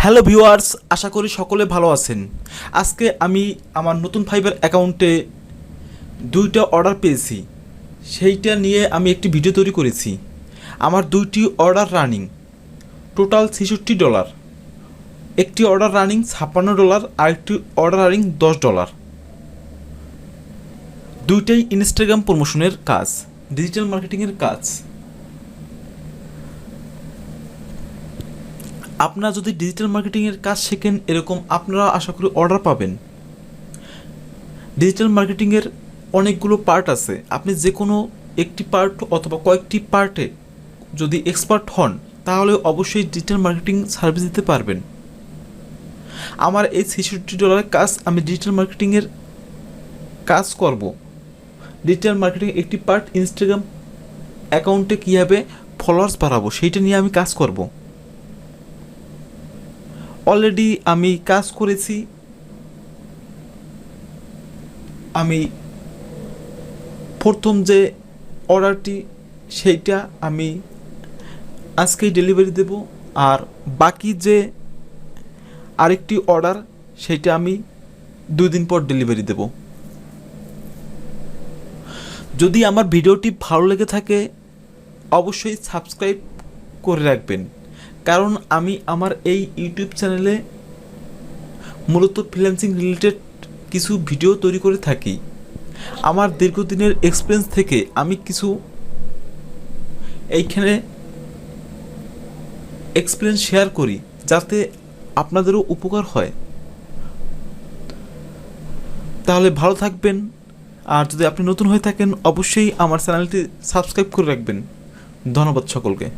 Hello viewers, আশা করি সকলে ভালো আছেন। আজকে আমি আমার নতুন ফাইবার অ্যাকাউন্টে 2টা অর্ডার পেয়েছি, সেইটা নিয়ে আমি একটি ভিডিও তৈরি করেছি। আমার 2টি অর্ডার রানিং, টোটাল $66। একটি অর্ডার রানিং $56, আর একটি অর্ডার রানিং $10। দুইটাই ইনস্টাগ্রাম প্রমোশনের কাজ, ডিজিটাল মার্কেটিংয়ের কাজ। আপনারা যদি ডিজিটাল মার্কেটিংয়ের কাজ শেখেন, এরকম আপনারা আশা করি অর্ডার পাবেন। ডিজিটাল মার্কেটিংয়ের অনেকগুলো পার্ট আছে, আপনি যে কোনো একটি পার্ট অথবা কয়েকটি পার্টে যদি এক্সপার্ট হন, তাহলে অবশ্যই ডিজিটাল মার্কেটিং সার্ভিস দিতে পারবেন। আমার এই $66 কাজ, আমি ডিজিটাল মার্কেটিংয়ের কাজ করব। ডিজিটাল মার্কেটিং একটি পার্ট, ইনস্টাগ্রাম অ্যাকাউন্টে কীভাবে ফলোয়ার্স বাড়াবো সেইটা নিয়ে আমি কাজ করব। অলরেডি আমি কাজ করেছি। আমি প্রথম যে অর্ডারটি সেইটা আমি আজকেই ডেলিভারি দেব, আর বাকি যে আরেকটি অর্ডার সেইটা আমি 2 দিন পর ডেলিভারি দেব। যদি আমার ভিডিওটি ভালো লেগে থাকে, অবশ্যই সাবস্ক্রাইব করে রাখবেন, কারণ আমি আমার এই ইউটিউব চ্যানেলে মূলত ফ্রিল্যান্সিং রিলেটেড কিছু ভিডিও তৈরি করে থাকি। আমার দীর্ঘদিনের এক্সপিরিয়েন্স থেকে আমি কিছু এইখানে এক্সপিরিয়েন্স শেয়ার করি, যাতে আপনাদেরও উপকার হয়। তাহলে ভালো থাকবেন, আর যদি আপনি নতুন হয়ে থাকেন, অবশ্যই আমার চ্যানেলটি সাবস্ক্রাইব করে রাখবেন। ধন্যবাদ সকলকে।